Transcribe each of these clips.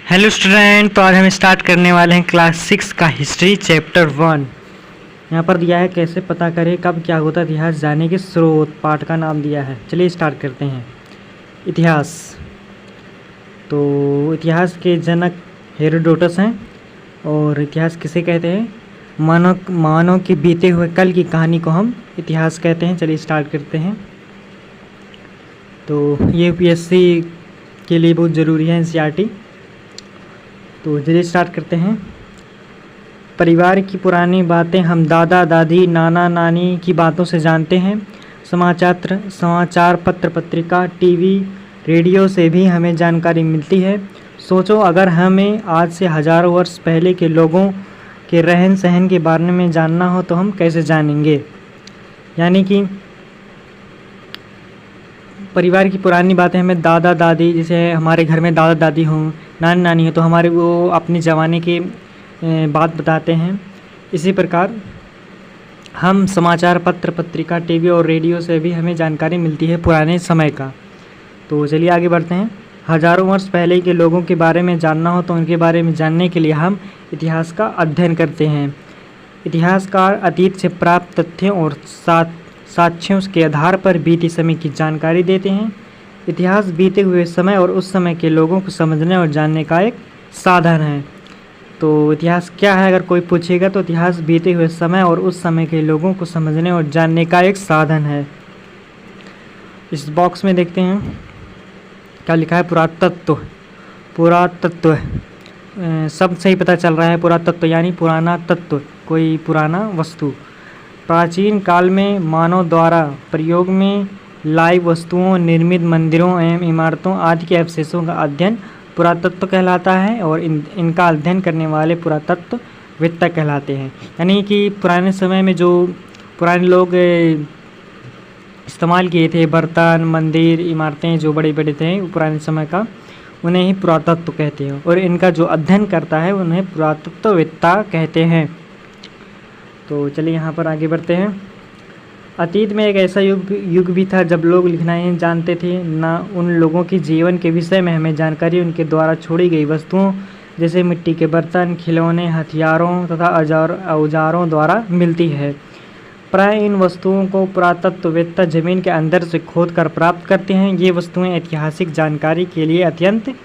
Hello student, तो आज हम स्टार्ट करने वाले हैं क्लास 6 का हिस्ट्री चैप्टर 1। यहाँ पर दिया है कैसे पता करें कब क्या होता इतिहास जाने के स्रोत। पाठ का नाम दिया है। चलिए स्टार्ट करते हैं। इतिहास। तो इतिहास के जनक हेरोडोटस हैं। और इतिहास किसे कहते हैं? मानव के बीते हुए कल की कहानी को हम इतिहास कहते हैं। चलिए स्टार्ट करते हैं। तो ये यूपीएससी के लिए बहुत ज़रूरी है, एनसीईआरटी। तो चलिए स्टार्ट करते हैं। परिवार की पुरानी बातें हम दादा दादी नाना नानी की बातों से जानते हैं। समाचार पत्र पत्रिका टीवी रेडियो से भी हमें जानकारी मिलती है। सोचो, अगर हमें आज से हज़ारों वर्ष पहले के लोगों के रहन सहन के बारे में जानना हो तो हम कैसे जानेंगे। यानी कि परिवार की पुरानी बातें हमें दादा दादी, जैसे हमारे घर में दादा दादी हों, नानी नानी हो, तो हमारे वो अपने ज़माने की बात बताते हैं। इसी प्रकार हम समाचार पत्र पत्रिका टीवी और रेडियो से भी हमें जानकारी मिलती है पुराने समय का। तो चलिए आगे बढ़ते हैं। हज़ारों वर्ष पहले के लोगों के बारे में जानना हो तो उनके बारे में जानने के लिए हम इतिहास का अध्ययन करते हैं। इतिहासकार अतीत से प्राप्त तथ्यों और साक्ष्यों के आधार पर बीते समय की जानकारी देते हैं। इतिहास बीते हुए समय और उस समय के लोगों को समझने और जानने का एक साधन है। तो इतिहास क्या है अगर कोई पूछेगा तो इतिहास बीते हुए समय और उस समय के लोगों को समझने और जानने का एक साधन है। इस बॉक्स में देखते हैं क्या लिखा है। पुरातत्व शब्द से ही पता चल रहा है। पुरातत्व यानी पुराना तत्व, कोई पुराना वस्तु। प्राचीन काल में मानव द्वारा प्रयोग में लाई वस्तुओं, निर्मित मंदिरों एवं इमारतों आदि के अवशेषों का अध्ययन पुरातत्व कहलाता है और इनका अध्ययन करने वाले पुरातत्ववेत्ता कहलाते हैं। यानी कि पुराने समय में जो पुराने लोग इस्तेमाल किए थे बर्तन, मंदिर, इमारतें जो बड़े बड़े थे पुराने समय का, उन्हें ही पुरातत्व कहते हैं। और इनका जो अध्ययन करता है उन्हें पुरातत्ववेत्ता कहते हैं। तो चलिए यहाँ पर आगे बढ़ते हैं। अतीत में एक ऐसा युग भी था जब लोग लिखना नहीं जानते थे। ना उन लोगों के जीवन के विषय में हमें जानकारी उनके द्वारा छोड़ी गई वस्तुओं जैसे मिट्टी के बर्तन, खिलौने, हथियारों तथा औजारों द्वारा मिलती है। प्राय इन वस्तुओं को पुरातत्ववेत्ता जमीन के अंदर से खोद कर प्राप्त करते हैं। ये वस्तुएं ऐतिहासिक जानकारी के लिए अत्यंत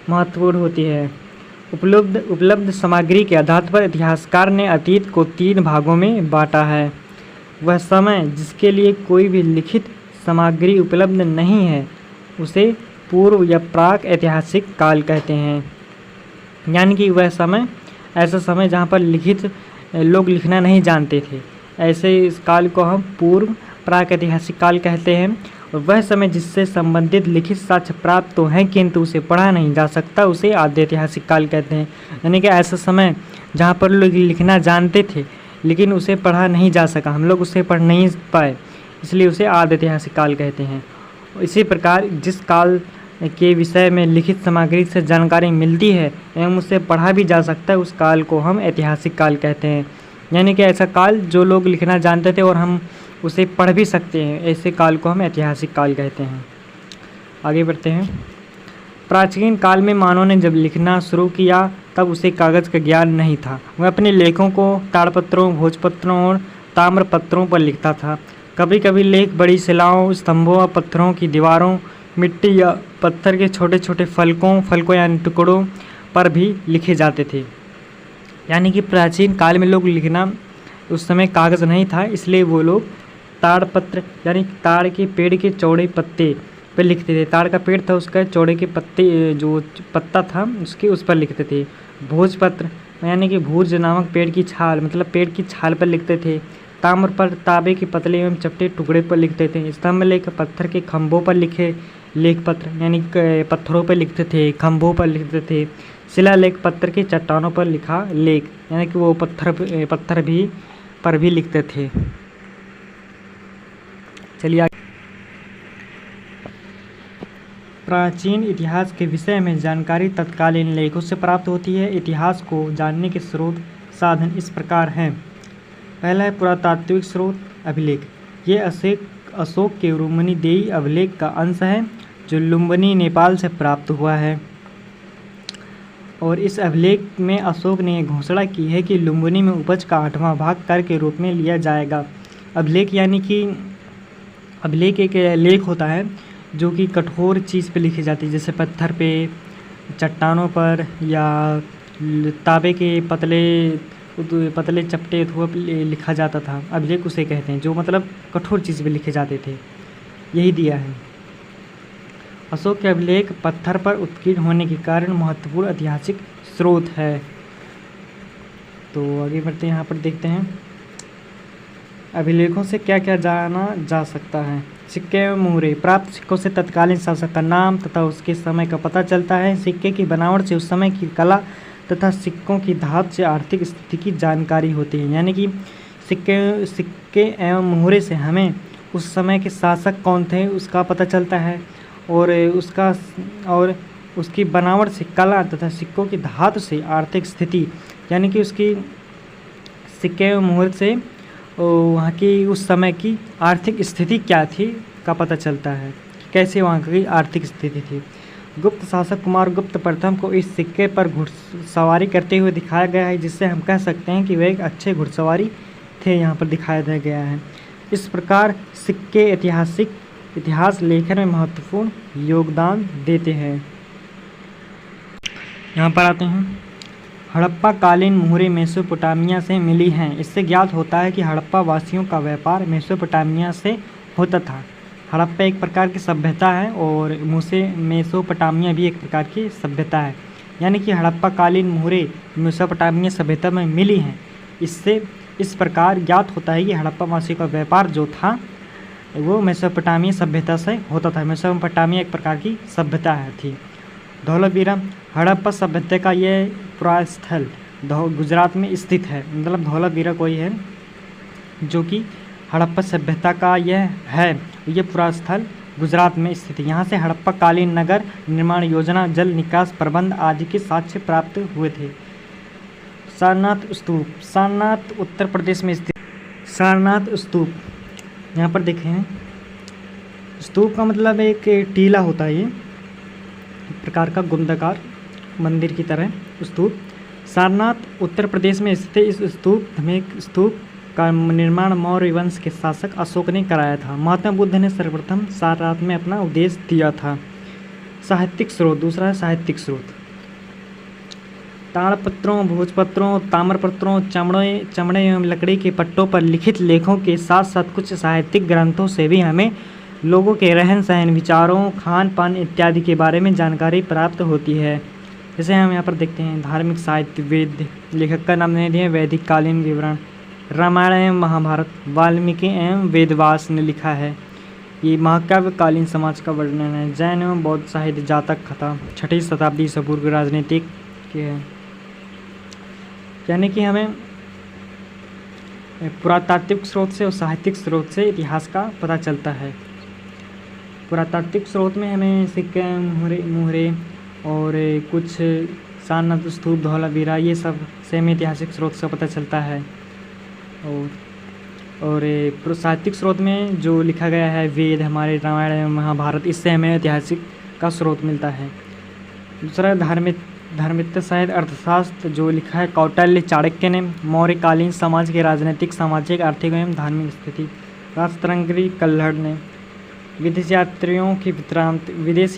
महत्वपूर्ण होती है। उपलब्ध सामग्री के आधार पर इतिहासकार ने अतीत को 3 भागों में बांटा है। वह समय जिसके लिए कोई भी लिखित सामग्री उपलब्ध नहीं है उसे पूर्व या प्राक ऐतिहासिक काल कहते हैं। यानी कि वह समय, ऐसा समय जहाँ पर लोग लिखना नहीं जानते थे, ऐसे इस काल को हम पूर्व प्राक ऐतिहासिक काल कहते हैं। और वह समय जिससे संबंधित लिखित साक्ष्य प्राप्त तो हैं किंतु उसे पढ़ा नहीं जा सकता, उसे आद्य ऐतिहासिक काल कहते हैं। यानी कि ऐसा समय जहाँ पर लोग लिखना जानते थे लेकिन उसे पढ़ा नहीं जा सका, हम लोग उसे पढ़ नहीं पाए, इसलिए उसे आद्य ऐतिहासिक काल कहते हैं। इसी प्रकार जिस काल के विषय में लिखित सामग्री से जानकारी मिलती है एवं उसे पढ़ा भी जा सकता है, उस काल को हम ऐतिहासिक काल कहते हैं। यानी कि ऐसा काल जो लोग लिखना जानते थे और हम उसे पढ़ भी सकते हैं, ऐसे काल को हम ऐतिहासिक काल कहते हैं। आगे बढ़ते हैं। प्राचीन काल में मानव ने जब लिखना शुरू किया तब उसे कागज़ का ज्ञान नहीं था। वह अपने लेखों को ताड़पत्रों, भोजपत्रों और ताम्रपत्रों पर लिखता था। कभी कभी लेख बड़ी शिलाओं, स्तंभों और पत्थरों की दीवारों, मिट्टी या पत्थर के छोटे छोटे फलकों यानी टुकड़ों पर भी लिखे जाते थे। यानी कि प्राचीन काल में लोग लिखना, उस समय कागज़ नहीं था, इसलिए वो लोग ताड़पत्र यानी ताड़ के पेड़ के चौड़े पत्ते पर लिखते थे। ताड़ का पेड़ था, उसका चौड़े के पत्ते जो पत्ता था उसके उस पर लिखते थे। भोजपत्र यानी कि भूज नामक पेड़ की छाल, मतलब पेड़ की छाल पर लिखते थे। ताम्र पर तांबे के पतले एवं चपटे टुकड़े पर लिखते थे। स्तंभ लेख पत्थर के खंभों पर लिखे लेख पत्र यानी पत्थरों पर लिखते थे, खंभों पर लिखते थे। शिलालेख पत्थर की चट्टानों पर लिखा लेख यानी कि वो पत्थर पर भी लिखते थे। चलिए प्राचीन इतिहास के विषय में जानकारी तत्कालीन लेखों से प्राप्त होती है। इतिहास को जानने के स्रोत साधन इस प्रकार हैं। पहला है पुरातात्विक स्रोत, अभिलेख। ये अशोक के लुम्बिनी देई अभिलेख का अंश है जो लुम्बिनी नेपाल से प्राप्त हुआ है। और इस अभिलेख में अशोक ने घोषणा की है कि लुम्बिनी में उपज का 8वां भाग कर के रूप में लिया जाएगा। अभिलेख यानी कि अभिलेख एक लेख होता है जो कि कठोर चीज़ पे लिखी जाती है, जैसे पत्थर पे, चट्टानों पर, या तांबे के पतले चपटे हुआ लिखा जाता था। अभिलेख उसे कहते हैं, जो मतलब कठोर चीज़ पे लिखे जाते थे। यही दिया है। अशोक के अभिलेख पत्थर पर उत्कीर्ण होने के कारण महत्वपूर्ण ऐतिहासिक स्रोत है। तो आगे बढ़ते हैं, यहाँ पर देखते हैं अभिलेखों से क्या क्या जाना जा सकता है। सिक्के एवं मुहरे। प्राप्त सिक्कों से तत्कालीन शासक का नाम तथा उसके समय का पता चलता है। सिक्के की बनावट से उस समय की कला तथा सिक्कों की धात से आर्थिक स्थिति की जानकारी होती है। यानी कि सिक्के एवं मुहरे से हमें उस समय के शासक कौन थे उसका पता चलता है, और उसकी बनावट से कला तथा सिक्कों की धातु से आर्थिक स्थिति, यानी कि उसकी सिक्के एवं मुहर से वहाँ की उस समय की आर्थिक स्थिति क्या थी का पता चलता है, कैसे वहाँ की आर्थिक स्थिति थी। गुप्त शासक कुमार गुप्त प्रथम को इस सिक्के पर घुड़सवारी करते हुए दिखाया गया है, जिससे हम कह सकते हैं कि वे एक अच्छे घुड़सवारी थे, यहाँ पर दिखाया गया है। इस प्रकार सिक्के इतिहास लेखन में महत्वपूर्ण योगदान देते हैं। यहाँ पर आते हैं, हड़प्पा कालीन मुहरें मेसोपोटामिया से मिली हैं। इससे ज्ञात होता है कि हड़प्पा वासियों का व्यापार मेसोपोटामिया से होता था। हड़प्पा एक प्रकार की सभ्यता है और मेसोपोटामिया भी एक प्रकार की सभ्यता है, यानी कि हड़प्पा कालीन मुहरें मेसोपोटामिया सभ्यता में मिली हैं। इससे इस प्रकार ज्ञात होता है कि हड़प्पा वासियों का व्यापार जो था वो मेसोपोटामिया सभ्यता से होता था। मेसोपोटामिया एक प्रकार की सभ्यता थी। धौलावीरा। हड़प्पा सभ्यता का यह पुरास्थल गुजरात में स्थित है। मतलब धौलावीरा कोई है जो कि हड़प्पा सभ्यता का यह पुरास्थल गुजरात में स्थित है। यहाँ से हड़प्पा कालीन नगर निर्माण योजना, जल निकास प्रबंध आदि के साक्ष्य प्राप्त हुए थे। सारनाथ स्तूप। सारनाथ उत्तर प्रदेश में स्थित सारनाथ स्तूप, यहाँ पर देखें, स्तूप का मतलब एक टीला होता है, ये एक प्रकार का गुंदाकार मंदिर की तरह स्तूप। सारनाथ उत्तर प्रदेश में स्थित इस स्तूप का निर्माण मौर्य वंश के शासक अशोक ने कराया था। महात्मा बुद्ध ने सर्वप्रथम सारनाथ में अपना उपदेश दिया था। साहित्यिक स्रोत। दूसरा है साहित्यिक स्रोत। ताड़पत्रों, भोजपत्रों, ताम्रपत्रों, चमड़े एवं लकड़ी के पट्टों पर लिखित लेखों के साथ साथ कुछ साहित्यिक ग्रंथों से भी हमें लोगों के रहन सहन, विचारों, खान पान इत्यादि के बारे में जानकारी प्राप्त होती है। जैसे हम यहाँ पर देखते हैं, धार्मिक साहित्य वेद, लेखक का नाम नहीं दिया, वैदिक कालीन विवरण, रामायण एवं महाभारत वाल्मीकि एवं वेदव्यास ने लिखा है। ये महाकाव्य कालीन समाज का वर्णन है। जैन एवं बौद्ध साहित्य, जातक कथा 6वीं शताब्दी से पूर्व राजनीतिक के है। यानी कि हमें पुरातात्विक स्रोत से और साहित्यिक स्रोत से इतिहास का पता चलता है। पुरातात्विक स्रोत में हमें सिक्के, मुहरे और कुछ सारनाथ स्तूप, धौलावीरा, ये सब से हमें ऐतिहासिक स्रोत से पता चलता है। और साहित्यिक स्रोत में जो लिखा गया है वेद, हमारे रामायण एवं महाभारत, इससे हमें ऐतिहासिक का स्रोत मिलता है। दूसरा धार्मिक साहित्य अर्थशास्त्र, जो लिखा है कौटिल्य चाणक्य ने, मौर्यकालीन समाज के राजनीतिक, सामाजिक, आर्थिक एवं धार्मिक स्थिति, राजतरंगी कल्हड़ ने। विदेश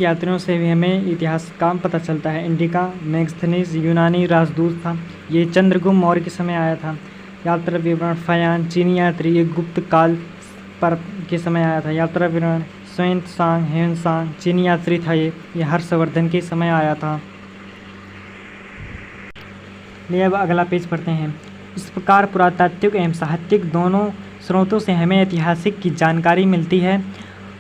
यात्रियों से भी हमें इतिहास का पता चलता है। इंडिका मैगस्थनीज यूनानी राजदूत था, ये चंद्रगुप्त मौर्य के समय आया था। यात्रा विवरण फयान चीनी यात्री, ये गुप्त काल पर के समय आया था। यात्रा विवरण हेवनसांग चीनी यात्री था, ये हर्षवर्धन के समय आया था। लिए अब अगला पेज पढ़ते हैं। इस प्रकार पुरातात्विक एवं साहित्यिक दोनों स्रोतों से हमें ऐतिहासिक की जानकारी मिलती है।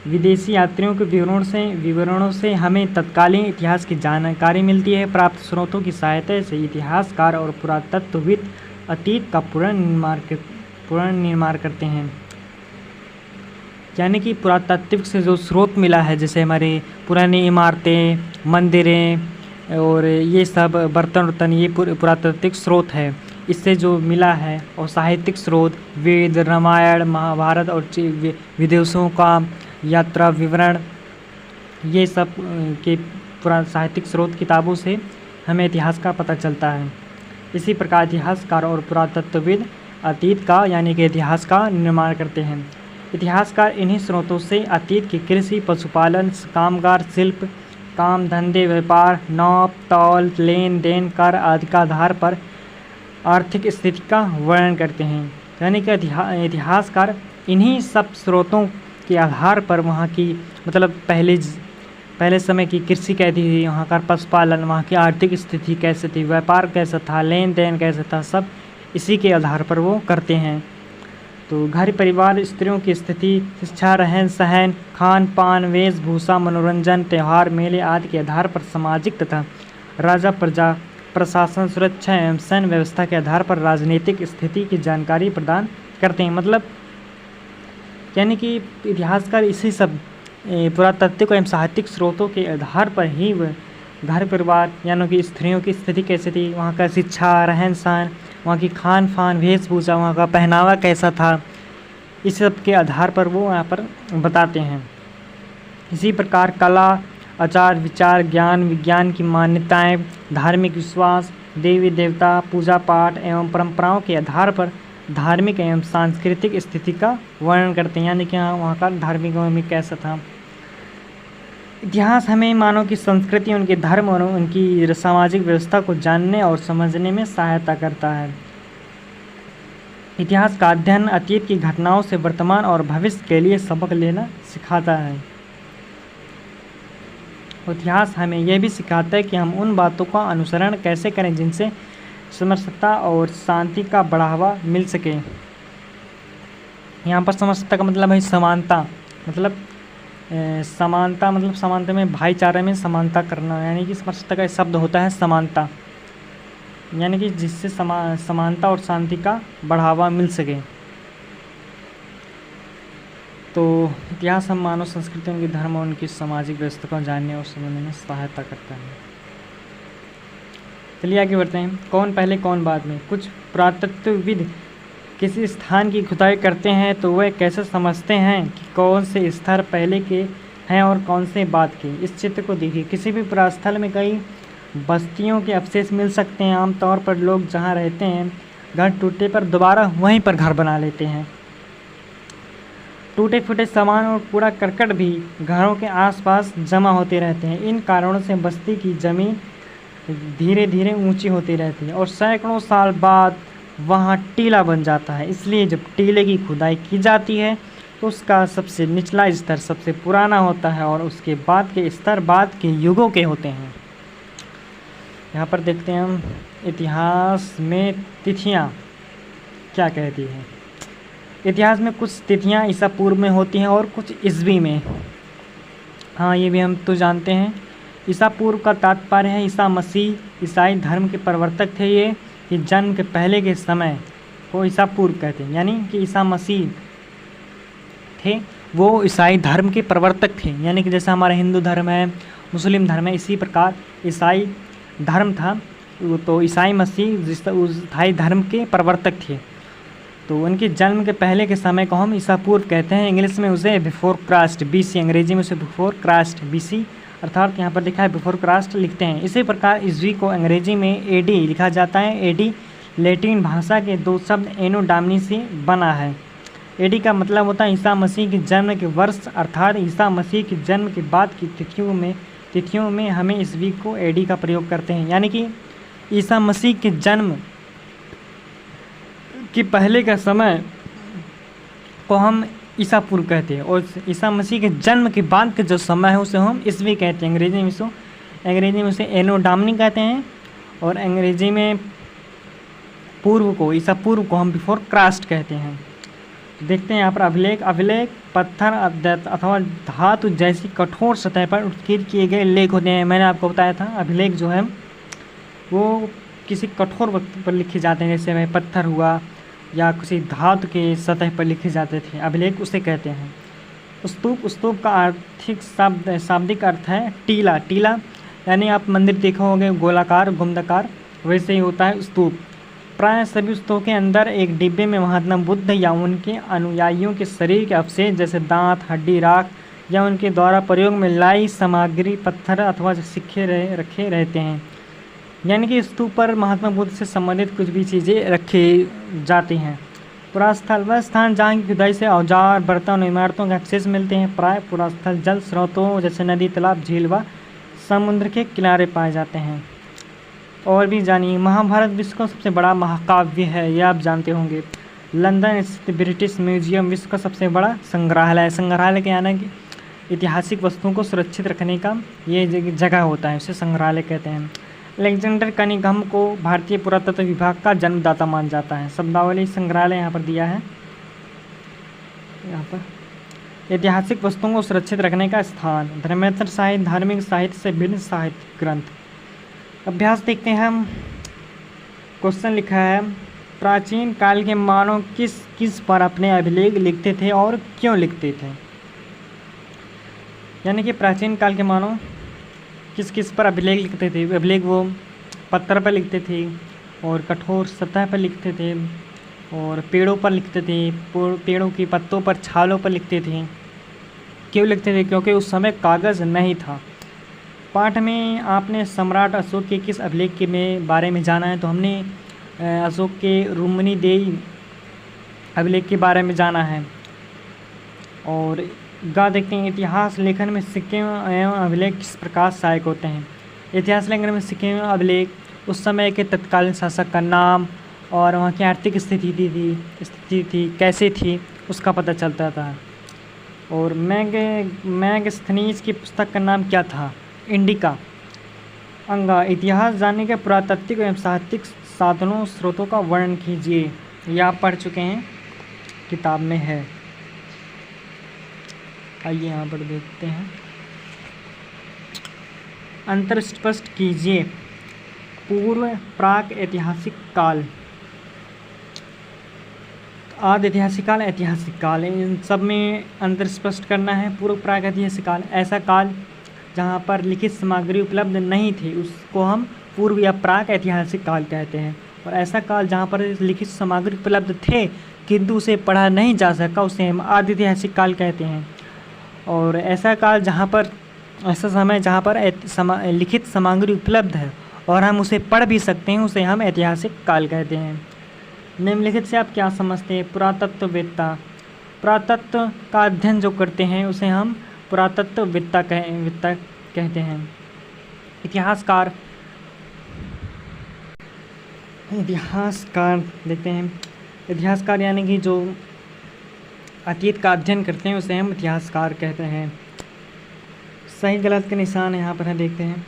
विदेशी यात्रियों के विवरणों से हमें तत्कालीन इतिहास की जानकारी मिलती है। प्राप्त स्रोतों की सहायता से इतिहासकार और पुरातत्वविद अतीत का पुनर्निर्माण करते हैं। यानी कि पुरातात्विक से जो स्रोत मिला है, जैसे हमारे पुरानी इमारतें, मंदिरें और ये सब बर्तन, ये पुरातात्विक स्रोत है, इससे जो मिला है। और साहित्यिक स्रोत वेद, रामायण, महाभारत और विदेशों का यात्रा विवरण, ये सब के साहित्यिक स्रोत किताबों से हमें इतिहास का पता चलता है। इसी प्रकार इतिहासकार और पुरातत्वविद अतीत का यानी कि इतिहास का निर्माण करते हैं। इतिहासकार इन्हीं स्रोतों से अतीत की कृषि, पशुपालन, कामगार, शिल्प, काम धंधे, व्यापार, नाप तौल, लेन देन, कर आदि का आधार पर आर्थिक स्थिति का वर्णन करते हैं। यानी कि इतिहासकार इन्हीं सब स्रोतों के आधार पर वहाँ की मतलब पहले समय की कृषि कैसी थी, वहाँ का पशुपालन, वहाँ की आर्थिक स्थिति कैसे थी, व्यापार कैसा था, लेन देन कैसा था, सब इसी के आधार पर वो करते हैं। तो घर परिवार, स्त्रियों की स्थिति, शिक्षा, रहन सहन, खान पान, वेशभूषा, मनोरंजन, त्यौहार, मेले आदि के आधार पर सामाजिक तथा राजा प्रजा, प्रशासन, सुरक्षा एवं सैन्य व्यवस्था के आधार पर राजनीतिक स्थिति की जानकारी प्रदान करते हैं। मतलब यानी कि इतिहासकार इसी सब पुरातात्विक एवं साहित्यिक स्रोतों के आधार पर ही घर परिवार यानी कि स्त्रियों की स्थिति कैसी थी, वहाँ का शिक्षा, रहन सहन, वहाँ की खान पान, वेशभूषा, वहाँ का पहनावा कैसा था, इस सब के आधार पर वो यहाँ पर बताते हैं। इसी प्रकार कला, आचार विचार, ज्ञान विज्ञान की मान्यताएं, धार्मिक विश्वास, देवी देवता, पूजा पाठ एवं परंपराओं के आधार पर धार्मिक एवं सांस्कृतिक स्थिति का वर्णन करते हैं। यानी कि वहाँ का धार्मिक एवं कैसा था। इतिहास हमें मानव की संस्कृति, उनके धर्म और उनकी सामाजिक व्यवस्था को जानने और समझने में सहायता करता है। इतिहास का अध्ययन अतीत की घटनाओं से वर्तमान और भविष्य के लिए सबक लेना सिखाता है। इतिहास हमें यह भी सिखाता है कि हम उन बातों का अनुसरण कैसे करें जिनसे समरसता और शांति का बढ़ावा मिल सके। यहाँ पर समरसता का मतलब है समानता, मतलब समानता में भाईचारे में समानता करना, यानी कि समरसता का शब्द होता है समानता, यानी कि जिससे समानता और शांति का बढ़ावा मिल सके। तो इतिहास हम मानव संस्कृति, उनके धर्म और उनकी सामाजिक व्यवस्था को जानने और समझने में सहायता करता है। चलिए आगे बढ़ते हैं। कौन पहले कौन बाद में। कुछ पुरातत्वविद किसी स्थान की खुदाई करते हैं तो वह कैसे समझते हैं कि कौन से स्थल पहले के हैं और कौन से बाद के। इस चित्र को देखिए। किसी भी पुरास्थल में कई बस्तियों के अवशेष मिल सकते हैं। आमतौर पर लोग जहाँ रहते हैं घर टूटने पर दोबारा वहीं पर घर बना लेते हैं। टूटे फूटे सामान और कूड़ा करकट भी घरों के आसपास जमा होते रहते हैं। इन कारणों से बस्ती की ज़मीन धीरे धीरे ऊंची होती रहती है और सैकड़ों साल बाद वहाँ टीला बन जाता है। इसलिए जब टीले की खुदाई की जाती है तो उसका सबसे निचला स्तर सबसे पुराना होता है और उसके बाद के स्तर बाद के युगों के होते हैं। यहाँ पर देखते हैं हम इतिहास में तिथियाँ क्या कहती हैं। इतिहास में कुछ तिथियाँ ईसा पूर्व में होती हैं और कुछ ईस्वी में। हाँ, ये भी हम तो जानते हैं। ईसा पूर्व का तात्पर्य है ईसा मसीह ईसाई धर्म के प्रवर्तक थे। ये कि जन्म के पहले के समय को ईसा पूर्व कहते हैं, यानी कि ईसा मसीह थे वो ईसाई धर्म के प्रवर्तक थे। यानी कि जैसे हमारा हिंदू धर्म है, मुस्लिम धर्म है, इसी प्रकार ईसाई धर्म था। तो ईसाई मसीह ईसाई धर्म के प्रवर्तक थे। तो उनके जन्म के पहले के समय को हम ईसा पूर्व कहते हैं। इंग्लिश में उसे बिफोर क्राइस्ट BC, अंग्रेजी में उसे बिफोर क्राइस्ट BC अर्थात यहाँ पर लिखा है बिफोर क्राइस्ट लिखते हैं। इसी प्रकार ईस्वी को अंग्रेजी में AD लिखा जाता है। AD लैटिन भाषा के दो शब्द एनो डामनी से बना है। AD का मतलब होता है ईसा मसीह के जन्म के वर्ष, अर्थात ईसा मसीह के जन्म के बाद की तिथियों में हमें ईस्वी को AD का प्रयोग करते हैं। यानी कि ईसा मसीह के जन्म के पहले का समय को हम ईसा पूर्व कहते हैं और ईसा मसीह के जन्म के बाद का जो समय है उसे हम ईस्वी कहते हैं। अंग्रेजी में उसे एनो डामनी कहते हैं और अंग्रेजी में पूर्व को ईसा पूर्व को हम बिफोर क्राइस्ट कहते हैं। देखते हैं यहाँ पर अभिलेख पत्थर अथवा धातु जैसी कठोर सतह पर उत्कीर्ण किए गए लेख होते हैं। मैंने आपको बताया था अभिलेख जो है वो किसी कठोर वस्तु पर लिखे जाते हैं, जैसे वह पत्थर हुआ या किसी धातु के सतह पर लिखे जाते थे। अभिलेख उसे कहते हैं। स्तूप का आर्थिक शाब्दिक अर्थ है टीला यानी आप मंदिर देखे होंगे गोलाकार घुमदाकार, वैसे ही होता है स्तूप। प्राय सभी स्तूपों के अंदर एक डिब्बे में महात्मा बुद्ध या उनके अनुयायियों के शरीर के अवशेष जैसे दांत, हड्डी, राख या उनके द्वारा प्रयोग में लाई सामग्री, पत्थर अथवा सिक्के रखे रहते हैं। यानी कि स्तूप पर महात्मा बुद्ध से संबंधित कुछ भी चीज़ें रखी जाती हैं। पुरास्थल वह स्थान जहाँ की खुदाई से औजार, बर्तन और इमारतों के अवशेष मिलते हैं। प्राय पुरास्थल जल स्रोतों जैसे नदी, तालाब, झील व समुद्र के किनारे पाए जाते हैं। और भी जानिए, महाभारत विश्व का सबसे बड़ा महाकाव्य है, यह आप जानते होंगे। लंदन स्थित ब्रिटिश म्यूजियम विश्व का सबसे बड़ा संग्रहालय है। संग्रहालय के यानी कि ऐतिहासिक वस्तुओं को सुरक्षित रखने का ये जगह होता है, उसे संग्रहालय कहते हैं। अलेक्जेंडर कनिंघम को भारतीय पुरातत्व विभाग का जन्मदाता माना जाता है। शब्दावली संग्रहालय यहाँ पर दिया है। यहाँ पर ऐतिहासिक वस्तुओं को सुरक्षित रखने का स्थान, धर्मेंद्र साहित्य, धार्मिक साहित्य से भिन्न साहित्य ग्रंथ। अभ्यास देखते हैं हम। क्वेश्चन लिखा है, प्राचीन काल के मानव किस किस पर अपने अभिलेख लिखते थे और क्यों लिखते थे। यानी कि प्राचीन काल के मानव किस किस पर अभिलेख लिखते थे। अभिलेख वो पत्थर पर लिखते थे और कठोर सतह पर लिखते थे और पेड़ों पर लिखते थे, पेड़ों की पत्तों पर, छालों पर लिखते थे। क्यों लिखते थे? क्योंकि उस समय कागज़ नहीं था। पाठ में आपने सम्राट अशोक के किस अभिलेख के बारे में जाना है, तो हमने अशोक के रुक्मिणीदेवी अभिलेख के बारे में जाना है। और देखते हैं, इतिहास लेखन में सिक्के एवं अभिलेख किस प्रकार सहायक होते हैं। इतिहास लेखन में सिक्के एवं अभिलेख उस समय के तत्कालीन शासक का नाम और वहाँ की आर्थिक स्थिति थी कैसे थी उसका पता चलता था। और मैगस्थनीज की पुस्तक का नाम क्या था? इंडिका। अंगा, इतिहास जानने के पुरातात्विक एवं साहित्यिक साधनों स्रोतों का वर्णन कीजिए। यह आप पढ़ चुके हैं, किताब में है। आइए यहाँ पर देखते हैं। अंतर स्पष्ट कीजिए। पूर्व, प्राक ऐतिहासिक काल, आदि ऐतिहासिक काल, ऐतिहासिक काल, इन सब में अंतर स्पष्ट करना है। पूर्व प्राक ऐतिहासिक काल, ऐसा काल जहाँ पर लिखित सामग्री उपलब्ध नहीं थी उसको हम पूर्व या प्राक ऐतिहासिक काल कहते हैं। और ऐसा काल जहाँ पर लिखित सामग्री उपलब्ध थे किंतु उसे पढ़ा नहीं जा सका उसे हम आदि ऐतिहासिक काल कहते हैं। और ऐसा काल जहाँ पर, ऐसा समय जहाँ पर लिखित सामग्री उपलब्ध है और हम उसे पढ़ भी सकते हैं उसे हम ऐतिहासिक काल कहते हैं। निम्नलिखित से आप क्या समझते हैं? पुरातत्ववेत्ता, पुरातत्व का अध्ययन जो करते हैं उसे हम पुरातत्ववेत्ता कहते हैं। इतिहासकार, देखते हैं। इतिहासकार यानी कि जो अतीत का अध्ययन करते हैं उसे हम इतिहासकार कहते हैं। सही गलत के निशान यहाँ पर है, देखते हैं।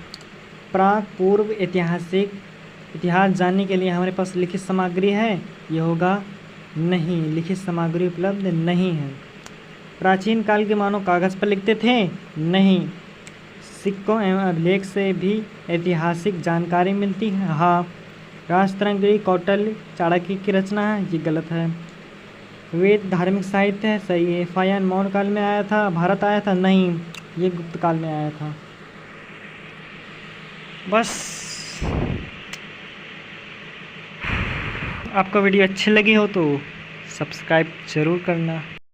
प्राक, पूर्व, ऐतिहासिक। इतिहास जानने के लिए हमारे पास लिखित सामग्री है, ये होगा नहीं, लिखित सामग्री उपलब्ध नहीं है। प्राचीन काल के मानव कागज़ पर लिखते थे, नहीं। सिक्कों एवं अभिलेख से भी ऐतिहासिक जानकारी मिलती है, हाँ। राजतंत्री कौटिल्य चाणक्य की रचना है, ये गलत है। वेद धार्मिक साहित्य है, सही है। फायान मौर्य काल में आया था, भारत आया था, नहीं, ये गुप्त काल में आया था। बस आपको वीडियो अच्छी लगी हो तो सब्सक्राइब ज़रूर करना।